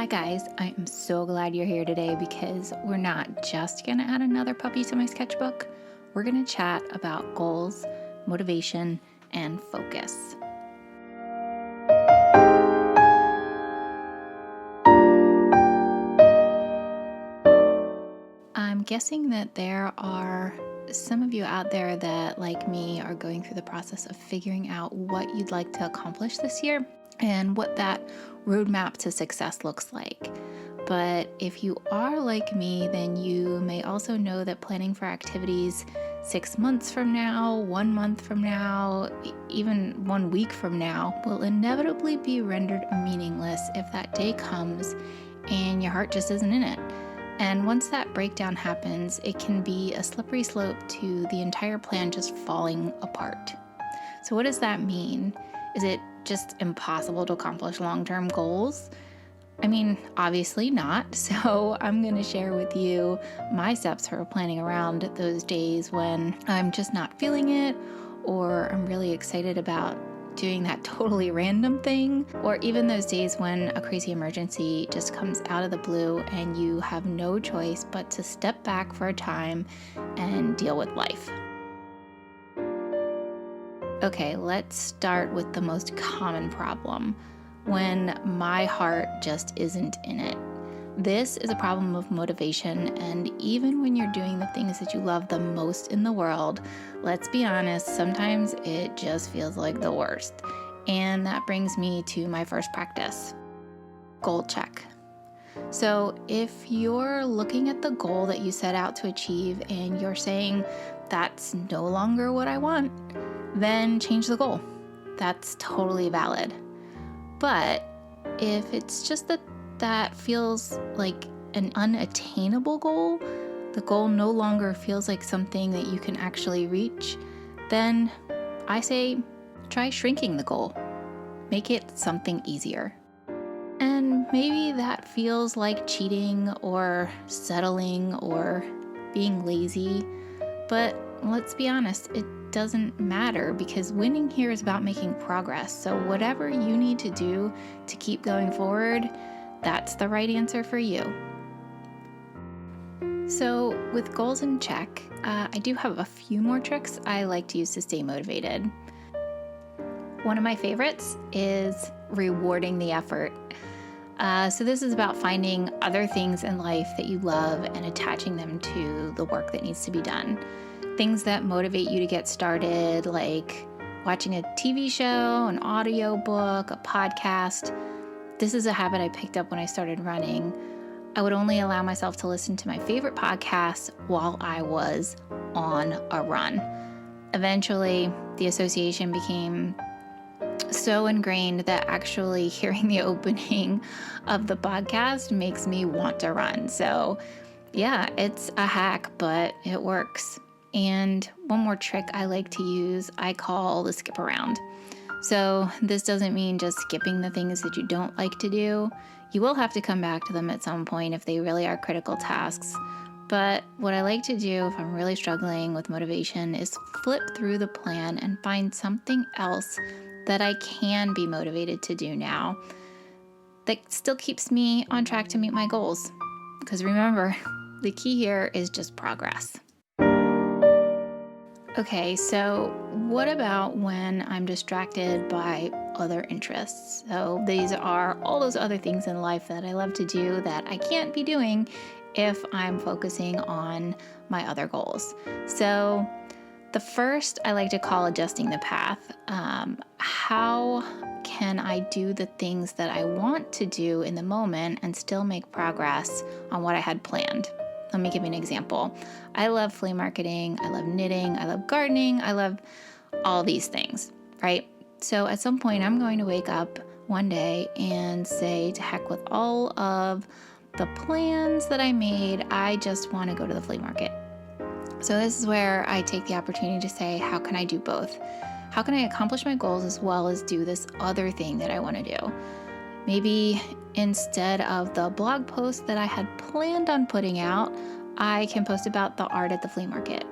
Hi guys, I am so glad you're here today because we're not just going to add another puppy to my sketchbook. We're going to chat about goals, motivation, and focus. I'm guessing that there are some of you out there that, like me, are going through the process of figuring out what you'd like to accomplish this year and what that roadmap to success looks like. But if you are like me, then you may also know that planning for activities 6 months from now, 1 month from now, even 1 week from now will inevitably be rendered meaningless if that day comes and your heart just isn't in it. And once that breakdown happens, it can be a slippery slope to the entire plan just falling apart. So what does that mean? Is it just impossible to accomplish long-term goals? I mean, obviously not. So I'm going to share with you my steps for planning around those days when I'm just not feeling it, or I'm really excited about doing that totally random thing, or even those days when a crazy emergency just comes out of the blue and you have no choice but to step back for a time and deal with life. Okay, let's start with the most common problem, when my heart just isn't in it. This is a problem of motivation, and even when you're doing the things that you love the most in the world, let's be honest, sometimes it just feels like the worst. And that brings me to my first practice, goal check. So if you're looking at the goal that you set out to achieve and you're saying, that's no longer what I want, then change the goal. That's totally valid. But if it's just that feels like an unattainable goal, the goal no longer feels like something that you can actually reach, then I say try shrinking the goal. Make it something easier. And maybe that feels like cheating or settling or being lazy, but let's be honest, it doesn't matter because winning here is about making progress. So whatever you need to do to keep going forward, that's the right answer for you. So with goals in check, I do have a few more tricks I like to use to stay motivated. One of my favorites is rewarding the effort. So this is about finding other things in life that you love and attaching them to the work that needs to be done. Things that motivate you to get started, like watching a TV show, an audio book, a podcast. This is a habit I picked up when I started running. I would only allow myself to listen to my favorite podcasts while I was on a run. Eventually, the association became so ingrained that actually hearing the opening of the podcast makes me want to run. So yeah, it's a hack, but it works. And one more trick I like to use, I call the skip around. So this doesn't mean just skipping the things that you don't like to do. You will have to come back to them at some point if they really are critical tasks. But what I like to do if I'm really struggling with motivation is flip through the plan and find something else that I can be motivated to do now that still keeps me on track to meet my goals. Because remember, the key here is just progress. Okay, so what about when I'm distracted by other interests? So these are all those other things in life that I love to do that I can't be doing if I'm focusing on my other goals. So the first I like to call adjusting the path. How can I do the things that I want to do in the moment and still make progress on what I had planned? Let me give you an example. I love flea marketing, I love knitting, I love gardening, I love all these things, right? So at some point I'm going to wake up one day and say, to heck with all of the plans that I made, I just want to go to the flea market. So this is where I take the opportunity to say, how can I do both? How can I accomplish my goals as well as do this other thing that I want to do? Maybe instead of the blog post that I had planned on putting out, I can post about the art at the flea market.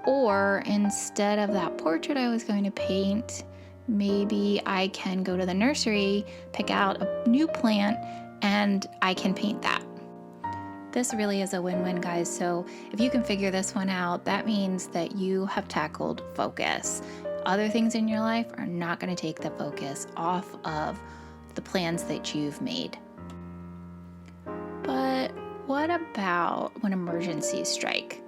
Or instead of that portrait I was going to paint, maybe I can go to the nursery, pick out a new plant, and I can paint that. This really is a win-win, guys. So if you can figure this one out, that means that you have tackled focus. Other things in your life are not going to take the focus off of the plans that you've made. But what about when emergencies strike?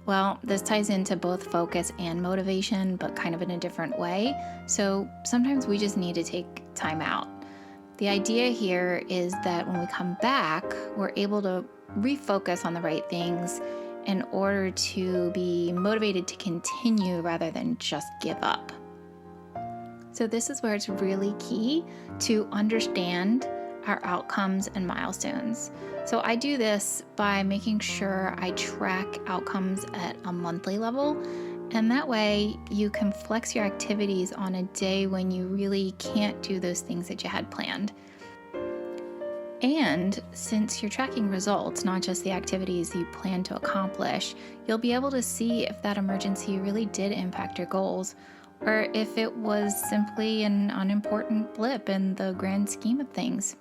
Well, this ties into both focus and motivation, but kind of in a different way. So sometimes we just need to take time out. The idea here is that when we come back, we're able to refocus on the right things in order to be motivated to continue rather than just give up. So this is where it's really key to understand our outcomes and milestones. So I do this by making sure I track outcomes at a monthly level, and that way you can flex your activities on a day when you really can't do those things that you had planned. And since you're tracking results, not just the activities you plan to accomplish, you'll be able to see if that emergency really did impact your goals, or if it was simply an unimportant blip in the grand scheme of things.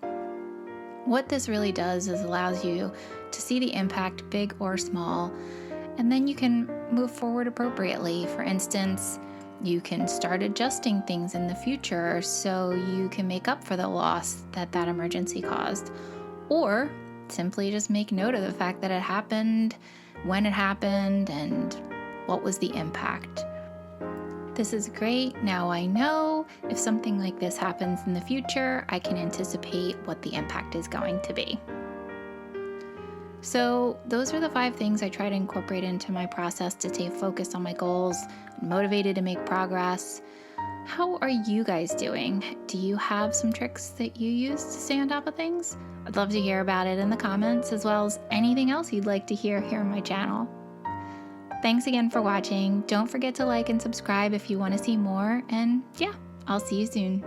What this really does is allows you to see the impact, big or small, and then you can move forward appropriately. For instance, you can start adjusting things in the future so you can make up for the loss that emergency caused, or simply just make note of the fact that it happened, when it happened, and what was the impact. This is great. Now I know if something like this happens in the future, I can anticipate what the impact is going to be. So those are the 5 things I try to incorporate into my process to stay focused on my goals, motivated to make progress. How are you guys doing? Do you have some tricks that you use to stay on top of things? I'd love to hear about it in the comments, as well as anything else you'd like to hear here on my channel. Thanks again for watching. Don't forget to like and subscribe if you want to see more. And yeah, I'll see you soon.